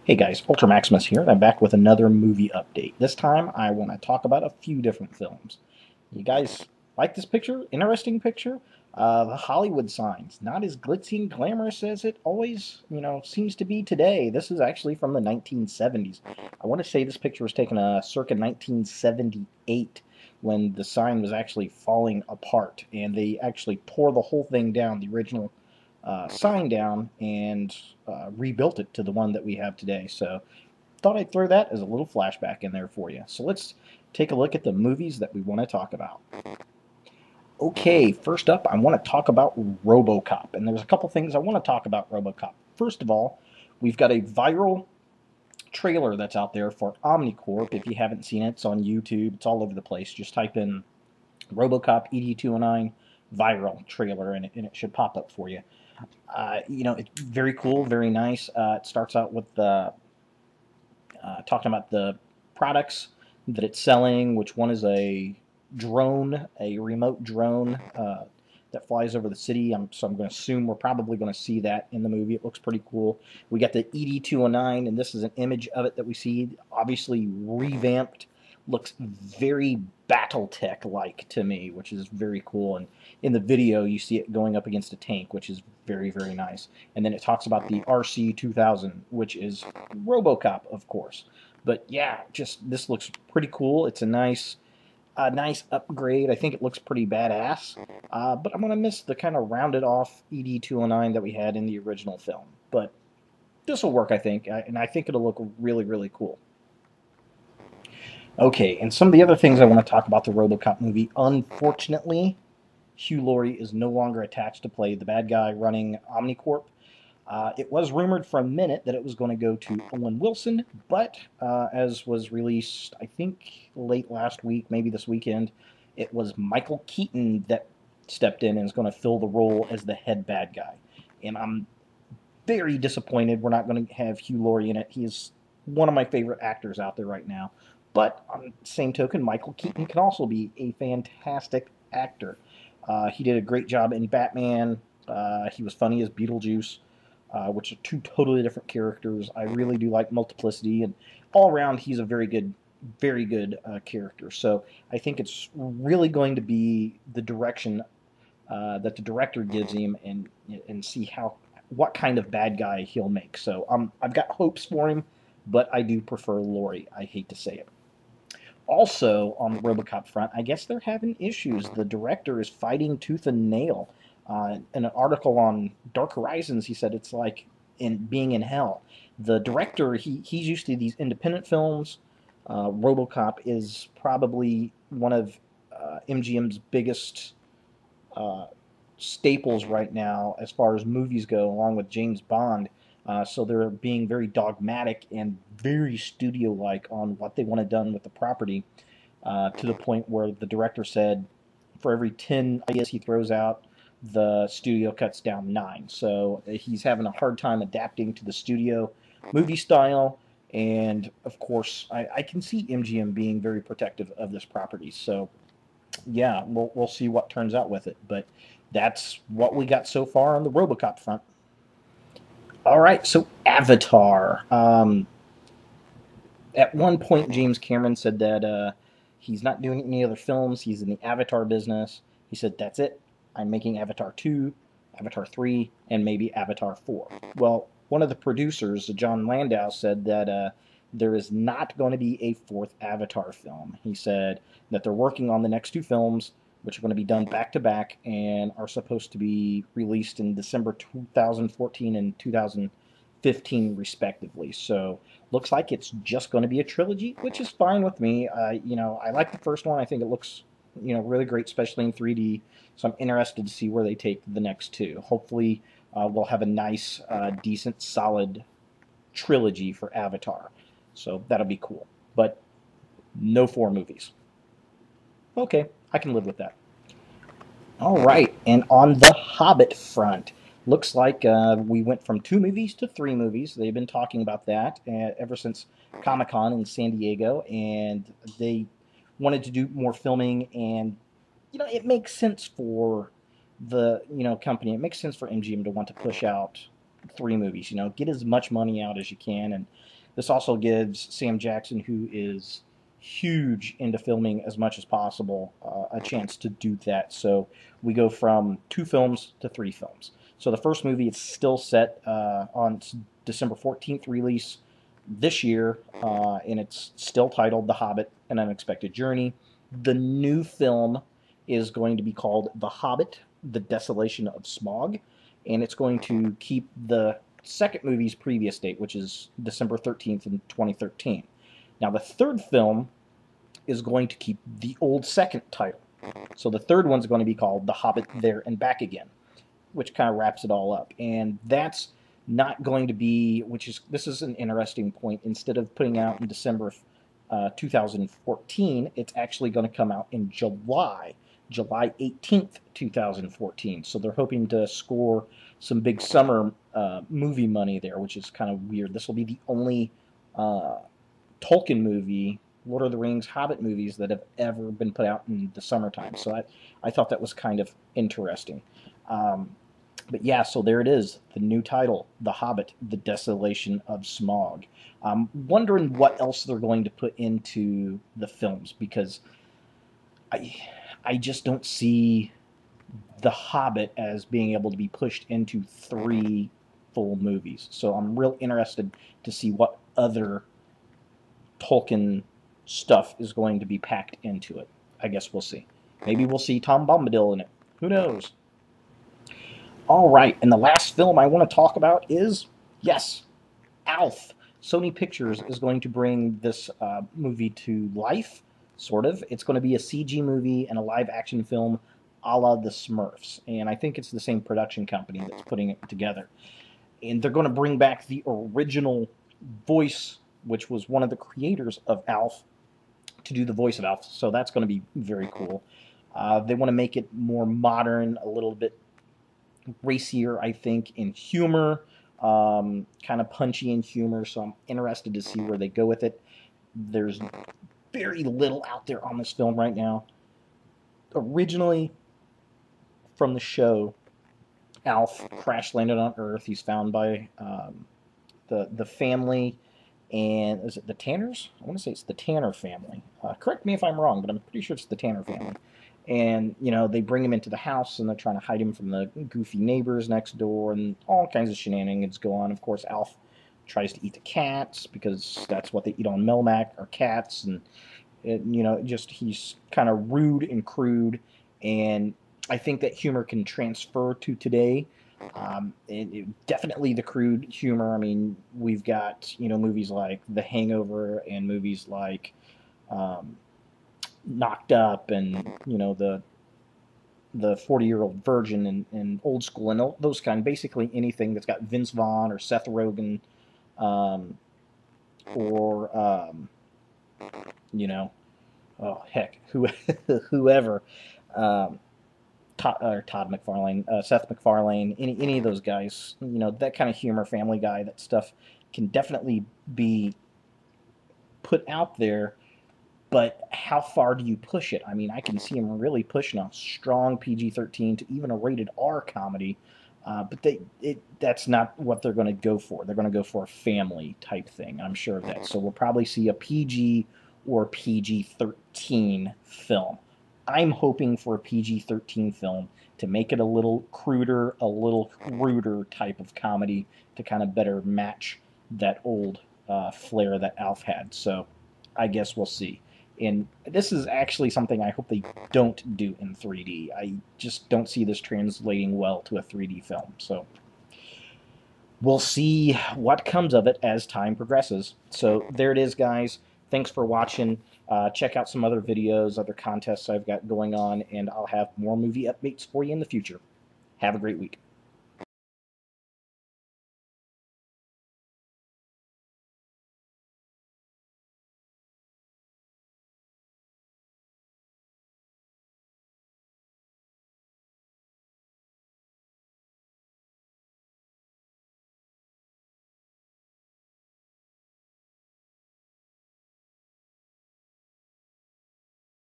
Hey guys, Ultra Maximus here, and I'm back with another movie update. This time I want to talk about a few different films. You guys like this picture? Interesting picture? The Hollywood signs. Not as glitzy and glamorous as it always, seems to be today. This is actually from the 1970s. I want to say this picture was taken circa 1978 when the sign was actually falling apart, and they actually tore the whole thing down, the original sign down, and rebuilt it to the one that we have today. So thought I'd throw that as a little flashback in there for you. So let's take a look at the movies that we want to talk about. Okay, first up, I want to talk about Robocop, and there's a couple things I want to talk about Robocop. First of all, we've got a viral trailer that's out there for Omnicorp. If you haven't seen it, it's on YouTube. It's all over the place. Just type in Robocop ED209 viral trailer, and it should pop up for you. It's very cool, very nice. It starts out with talking about the products that it's selling, which one is a drone, a remote drone that flies over the city. So I'm going to assume we're probably going to see that in the movie. It looks pretty cool. We got the ED209, and this is an image of it that we see, obviously revamped. Looks very Battletech-like to me, which is very cool. And in the video, you see it going up against a tank, which is very, very nice. And then it talks about the RC-2000, which is Robocop, of course. But yeah, just this looks pretty cool. It's a nice upgrade. I think it looks pretty badass. But I'm going to miss the kind of rounded off ED209 that we had in the original film. But this will work, I think. And I think it'll look really, really cool. Okay, and some of the other things I want to talk about the Robocop movie. Unfortunately, Hugh Laurie is no longer attached to play the bad guy running Omnicorp. It was rumored for a minute that it was going to go to Owen Wilson, but as was released, I think, late last week, maybe this weekend, it was Michael Keaton that stepped in and is going to fill the role as the head bad guy. And I'm very disappointed we're not going to have Hugh Laurie in it. He is one of my favorite actors out there right now. But on the same token, Michael Keaton can also be a fantastic actor. He did a great job in Batman. He was funny as Beetlejuice, which are two totally different characters. I really do like Multiplicity, and all around, he's a very good character. So I think it's really going to be the direction that the director gives him, and see what kind of bad guy he'll make. So I've got hopes for him, but I do prefer Laurie. I hate to say it. Also, on the Robocop front, I guess they're having issues. The director is fighting tooth and nail. In an article on Dark Horizons, he said it's like being in hell. The director, he's used to these independent films. Robocop is probably one of MGM's biggest staples right now as far as movies go, along with James Bond. So they're being very dogmatic and very studio-like on what they want to done with the property, to the point where the director said for every 10 ideas he throws out, the studio cuts down 9. So he's having a hard time adapting to the studio movie style, and of course I can see MGM being very protective of this property. So yeah, we'll see what turns out with it, but that's what we got so far on the Robocop front. All right, so Avatar. At one point, James Cameron said that he's not doing any other films. He's in the Avatar business. He said, that's it. I'm making Avatar 2, Avatar 3, and maybe Avatar 4. Well, one of the producers, John Landau, said that there is not going to be a 4th Avatar film. He said that they're working on the next 2 films, which are going to be done back-to-back and are supposed to be released in December 2014 and 2015, respectively. So, looks like it's just going to be a trilogy, which is fine with me. I like the first one. I think it looks, really great, especially in 3D. So I'm interested to see where they take the next 2. Hopefully, we'll have a nice, decent, solid trilogy for Avatar. So that'll be cool. But no 4 movies. Okay, I can live with that. All right, and on the Hobbit front, looks like we went from 2 movies to 3 movies. They've been talking about that ever since Comic-Con in San Diego, and they wanted to do more filming, and it makes sense for the company. It makes sense for MGM to want to push out 3 movies. Get as much money out as you can, and This also gives Sam Jackson, who is huge into filming as much as possible, a chance to do that. So we go from 2 films to 3 films. So the first movie is still set on December 14th release this year, and it's still titled The Hobbit, An Unexpected Journey. The new film is going to be called The Hobbit, The Desolation of Smaug, and it's going to keep the second movie's previous date, which is December 13th in 2013. Now, the third film is going to keep the old second title. So the third one's going to be called The Hobbit There and Back Again, which kind of wraps it all up. And that's not going to be, this is an interesting point. Instead of putting out in December 2014, it's actually going to come out in July 18th, 2014. So they're hoping to score some big summer movie money there, which is kind of weird. This will be the only Tolkien movie, Lord of the Rings, Hobbit movies that have ever been put out in the summertime. So I thought that was kind of interesting. But yeah, so there it is, the new title, The Hobbit, The Desolation of Smaug. I'm wondering what else they're going to put into the films, because I just don't see The Hobbit as being able to be pushed into 3 full movies. So I'm real interested to see what other Tolkien stuff is going to be packed into it. I guess we'll see. Maybe we'll see Tom Bombadil in it. Who knows? All right, and the last film I want to talk about is, yes, ALF. Sony Pictures is going to bring this movie to life, sort of. It's going to be a CG movie and a live-action film a la the Smurfs, and I think it's the same production company that's putting it together. And they're going to bring back the original voice, which was one of the creators of ALF, to do the voice of ALF, so that's going to be very cool. They want to make it more modern, a little bit racier, I think, in humor, kind of punchy in humor, so I'm interested to see where they go with it. There's very little out there on this film right now. Originally, from the show, Alf crash landed on Earth. He's found by the family, and is it the Tanners? I want to say it's the Tanner family. Correct me if I'm wrong, but I'm pretty sure it's the Tanner family. And, you know, they bring him into the house, and they're trying to hide him from the goofy neighbors next door, and all kinds of shenanigans go on. Of course, Alf tries to eat the cats, because that's what they eat on Melmac, are cats, and, you know, just he's kind of rude and crude, and I think that humor can transfer to today. Definitely the crude humor. I mean, we've got, you know, movies like The Hangover, and movies like Knocked Up, and, you know, the 40-Year-Old Virgin, and Old School, and those kind. Basically anything that's got Vince Vaughn or Seth Rogen, or you know, oh heck, whoever, Todd McFarlane, Seth MacFarlane, any of those guys. You know, that kind of humor, Family Guy, that stuff can definitely be put out there. But how far do you push it? I mean, I can see them really pushing a strong PG-13 to even a rated R comedy, but that's not what they're going to go for. They're going to go for a family type thing, I'm sure of that. So we'll probably see a PG or PG-13 film. I'm hoping for a PG-13 film to make it a little cruder, a little ruder type of comedy to kind of better match that old flair that Alf had. So I guess we'll see. And this is actually something I hope they don't do in 3D. I just don't see this translating well to a 3D film. So we'll see what comes of it as time progresses. So there it is, guys. Thanks for watching. Check out some other videos, other contests I've got going on, and I'll have more movie updates for you in the future. Have a great week.